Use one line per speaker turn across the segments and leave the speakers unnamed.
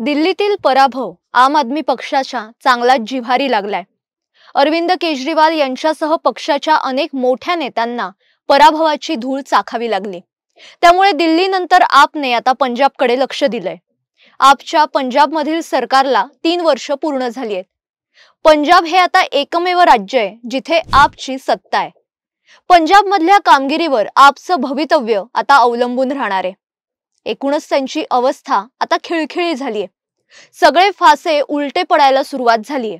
दिल्लीतील पराभव आम आदमी पक्षाच्या चांगलाच जिव्हारी लागलाय। अरविंद केजरीवाल यांच्यासह पक्षाच्या अनेक मोठ्या नेत्यांना पराभवाची धूळ चाखावी लागली। त्यामुळे दिल्लीनंतर आपने आता पंजाबकडे लक्ष दिलंय। आपच्या पंजाबमधील सरकारला 3 वर्ष पूर्ण झाली आहेत। पंजाब हे आता एकमेव राज्य आहे जिथे आपची सत्ता आहे। पंजाबमधल्या कामगिरीवर आपचं भवितव्य आता अवलंबून राहणार आहे। एकूणच त्यांची अवस्था आता खिळखिळी झालीये। सगळे फासे उलटे पडायला सुरुवात झालीये।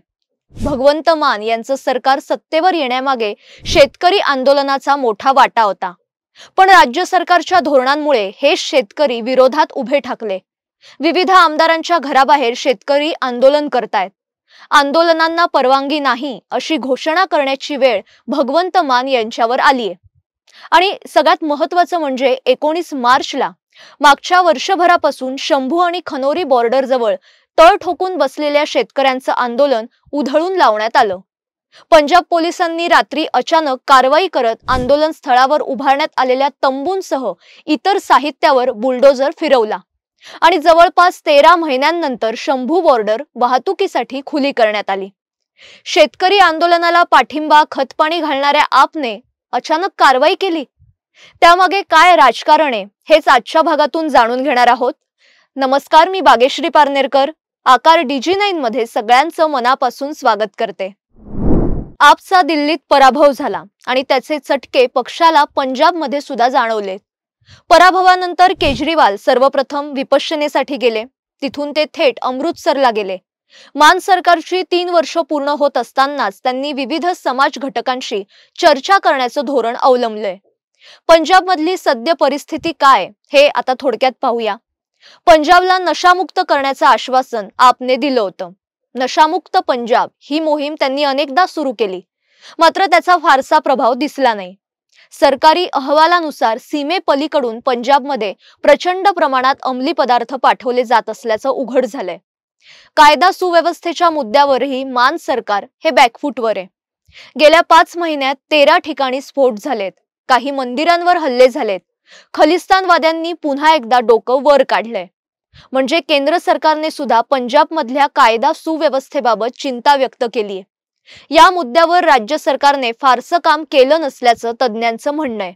भगवंत मान यांचं सरकार सत्तेवर येण्यामागे शेतकरी आंदोलनाचा मोठा वाटा होता, पण राज्य सरकारच्या धोरणांमुळे हे शेतकरी विरोधात उभे ठाकले। विविध आमदारांच्या घराबाहेर शेतकरी आंदोलन करतायत। आंदोलनांना परवानगी नाही अशी घोषणा करण्याची वेळ भगवंत मान यांच्यावर आलीये। आणि सगळ्यात महत्त्वाचं म्हणजे 19 मार्चला मागच्या वर्षभरापासून शंभू आणि खनोरी बॉर्डर जवळ तळ ठोकून बसलेल्या शेतकऱ्यांचं आंदोलन उधळून लावण्यात आलं। पंजाब पोलिसांनी रात्री अचानक कारवाई करत आंदोलन स्थळावर उभारण्यात आलेल्या तंबूंसह इतर साहित्यावर बुलडोजर फिरवला आणि जवळपास 13 महिन्यांनंतर शंभू बॉर्डर वाहतुकीसाठी खुली करण्यात आली। शेतकरी आंदोलनाला पाठिंबा खतपाणी घालणाऱ्या आपने अचानक कारवाई केली। त्यामागे काय राजकारण आहे हेच आजच्या भागातून जाणून घेणार आहोत। नमस्कार, मी बागेश्री पारनेरकर आकार DG9 मध्ये सगळ्यांचं मनापासून स्वागत करते। आपचा दिल्लीत पराभव झाला आणि त्याचे चटके पक्षाला पंजाबमध्ये सुद्धा जाणवले। पराभवानंतर केजरीवाल सर्वप्रथम विपश्यनेसाठी गेले। तिथून ते थेट अमृतसरला गेले। मान सरकारची 3 वर्ष पूर्ण होत असतानाच त्यांनी विविध समाज घटकांशी चर्चा करण्याचं धोरण अवलंबलंय। पंजाबमधली सद्य परिस्थिती काय हे आता थोडक्यात पाहूया। पंजाबला नशामुक्त करण्याचं आश्वासन आपने दिलं होतं। नशामुक्त पंजाब ही मोहीम त्यांनी अनेकदा सुरू केली, मात्र त्याचा फारसा प्रभाव दिसला नाही। सरकारी अहवालानुसार सीमेपलीकडून पंजाबमध्ये प्रचंड प्रमाणात अंमली पदार्थ पाठवले जात असल्याचं उघड झालंय। कायदा सुव्यवस्थेच्या मुद्द्यावरही मान सरकार हे बॅकफूटवर आहे। गेल्या 5 महिन्यात 13 ठिकाणी स्फोट झालेत, काही मंदिरांवर हल्ले झालेत, खलिस्तानवाद्यांनी पुन्हा एकदा डोकं वर काढलंय। म्हणजे केंद्र सरकारने सुद्धा पंजाबमधल्या कायदा सुव्यवस्थेबाबत चिंता व्यक्त केलीये। या मुद्द्यावर राज्य सरकारने फारसं काम केलं नसल्याचं तज्ञांचं म्हणणं आहे।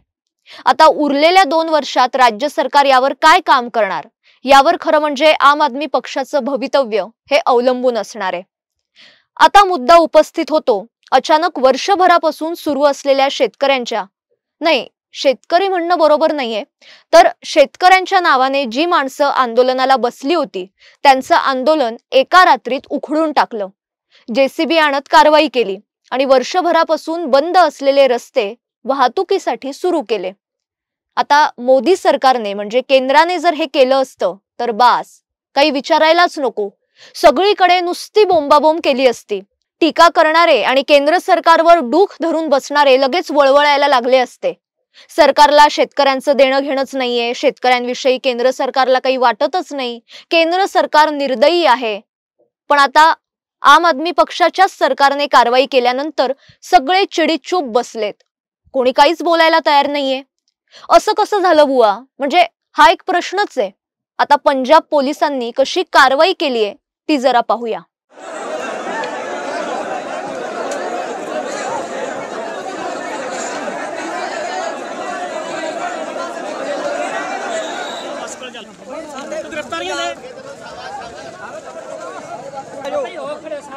आता उरलेल्या 2 वर्षात राज्य सरकार यावर काय काम करणार यावर खरं म्हणजे आम आदमी पक्षाचं भवितव्य हे अवलंबून असणार आहे। आता मुद्दा उपस्थित होतो, अचानक वर्षभरापासून सुरू असलेल्या शेतकरी म्हणणं बरोबर नाहीये, तर शेतकऱ्यांच्या नावाने जी माणसं आंदोलनाला बसली होती त्यांचं आंदोलन एका रात्रीत उखडून टाकलं। JCB आणत कारवाई केली आणि वर्षभरापासून बंद असलेले रस्ते वाहतुकीसाठी सुरू केले। आता मोदी सरकारने म्हणजे केंद्राने जर हे केलं असतं तर बास, काही विचारायलाच नको, सगळीकडे नुसती बोंबाबोंब केली असती। टीका करणारे आणि केंद्र सरकारवर डूख धरून बसणारे लगेच वळवळायला लागले असते। सरकारला शेतकऱ्यांचं देणं घेणंच नाहीये, शेतकऱ्यांविषयी केंद्र सरकारला काही वाटतच नाही, केंद्र सरकार निर्दयी आहे। पण आता आम आदमी पक्षाच्याच सरकारने कारवाई केल्यानंतर सगळे चिडीचूप बसलेत, कोणी काहीच बोलायला तयार नाहीये। असं कसं झालं बुवा, म्हणजे हा एक प्रश्नच आहे। आता पंजाब पोलिसांनी कशी कारवाई केलीये ती जरा पाहूया।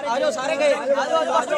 आजो सारे गए आजो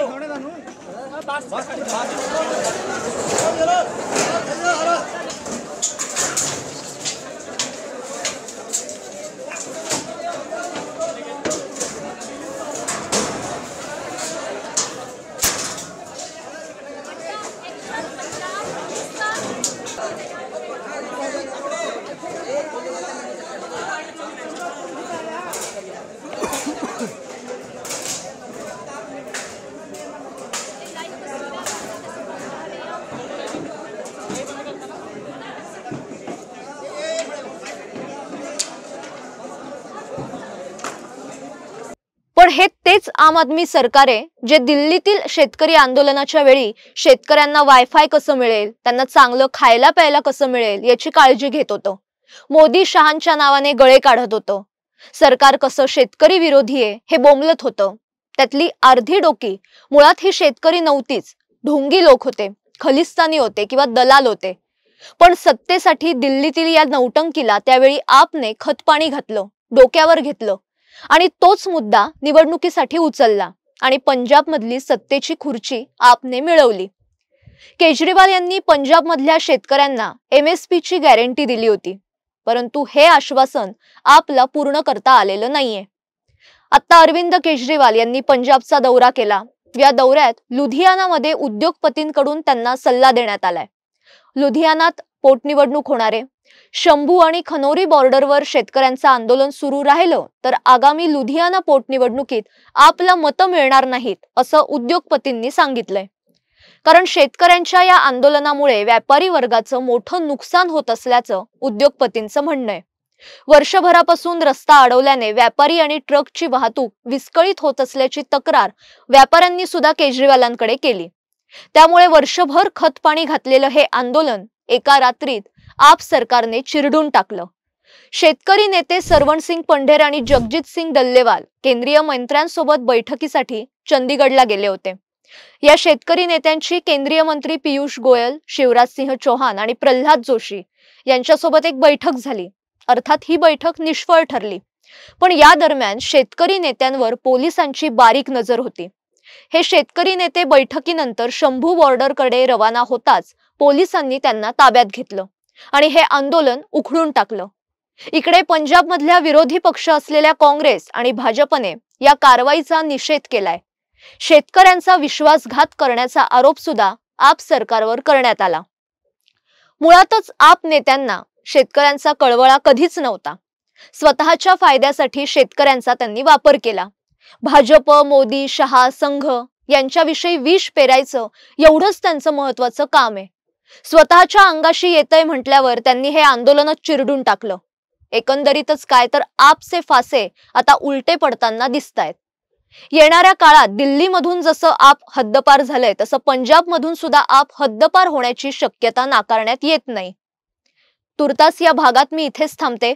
पण हे तेच आम आदमी सरकार आहे जे दिल्लीतील शेतकरी आंदोलनाच्या वेळी शेतकऱ्यांना वायफाय कसं मिळेल, त्यांना चांगलं खायला प्यायला कसं मिळेल याची काळजी घेत होतं। मोदी शहांच्या नावाने गळे काढत होतं। सरकार कसं शेतकरी विरोधी आहे हे बोंबलत होतं. त्यातली अर्धी डोकी मुळात ही शेतकरी नव्हतीच, ढोंगी लोक होते, खलिस्तानी होते किंवा दलाल होते. पण सत्तेसाठी दिल्लीतील या नौटंकीला त्यावेळी आपने खतपाणी घातलं, डोक्यावर घेतलं आणि तोच मुद्दा निवडणुकीसाठी उचलला आणि पंजाब मधली सत्तेची खुर्ची आपने मिळवली. केजरीवाल यांनी पंजाब मधल्या शेतकऱ्यांना MSP ची गॅरंटी दिली होती, परंतु हे आश्वासन आपला पूर्ण करता आलेलं नाहीये. आता अरविंद केजरीवाल यांनी पंजाबचा दौरा केला. या दौऱ्यात लुधियानामध्ये उद्योगपतींकडून त्यांना सल्ला देण्यात आलाय. लुधियानात पोटनिवडणूक होणार आहे. शंभू आणि खनोरी बॉर्डरवर शेतकऱ्यांचं आंदोलन सुरू राहिलं तर आगामी लुधियाना पोटनिवडणुकीत आपला मतं मिळणार नाहीत असं उद्योगपतींनी सांगितलंय. कारण शेतकऱ्यांच्या या आंदोलनामुळे व्यापारी वर्गाचं मोठं नुकसान होत असल्याचं उद्योगपतींचं म्हणणं आहे. वर्षभरापासून रस्ता अडवल्याने व्यापारी आणि ट्रकची वाहतूक विस्कळीत होत असल्याची तक्रार व्यापाऱ्यांनी सुद्धा केजरीवालांकडे केली. त्यामुळे वर्षभर खतपाणी घातलेलं हे आंदोलन एका रात्रीत आप सरकारने चिरडून टाकलं. शेतकरी नेते सरवणसिंग पंढेर आणि जगजित सिंग डल्लेवाल केंद्रीय मंत्र्यांसोबत बैठकीसाठी चंदीगडला गेले होते. या शेतकरी नेत्यांची केंद्रीय मंत्री पियुष गोयल, शिवराज सिंह चौहान आणि प्रल्हाद जोशी यांच्यासोबत एक बैठक झाली. अर्थात ही बैठक निष्फळ ठरली. पण या दरम्यान शेतकरी नेत्यांवर पोलिसांची बारीक नजर होती. हे शेतकरी नेते बैठकीनंतर शंभू बॉर्डरकडे रवाना होताच पोलिसांनी त्यांना ताब्यात घेतलं आणि हे आंदोलन उखडून टाकलं. इकडे पंजाब मधल्या विरोधी पक्ष असलेल्या काँग्रेस आणि भाजपने या कारवाईचा निषेध केलाय. शेतकऱ्यांचा विश्वासघात करण्याचा आरोप सुद्धा आप सरकारवर करण्यात आला. मुळातच आप नेत्यांना शेतकऱ्यांचा कळवळा कधीच नव्हता. स्वतःच्या फायद्यासाठी शेतकऱ्यांचा त्यांनी वापर केला. भाजप, मोदी, शहा, संघ यांच्याविषयी विष पेरायचं एवढंच त्यांचं महत्वाचं काम आहे. स्वतःच्या अंगाशी येतंय म्हटल्यावर त्यांनी हे आंदोलन चिरडून टाकलं. एकंदरीतच काय तर आपचे फासे आता उलटे पडताना दिसतायत. येणाऱ्या काळात दिल्लीमधून जसं आप हद्दपार झालंय तसं पंजाब मधून सुद्धा आप हद्दपार होण्याची शक्यता नाकारण्यात येत नाही. तुर्तास या भागात मी इथेच थांबते.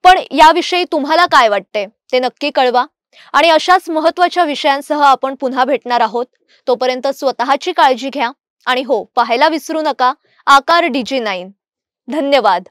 पण याविषयी तुम्हाला काय वाटते ते नक्की कळवा आणि अशाच महत्त्वाच्या विषयांसह आपण पुन्हा भेटणार आहोत. तोपर्यंत स्वतःची काळजी घ्या आणि हो, पाहायला विसरू नका आकार DG9. धन्यवाद.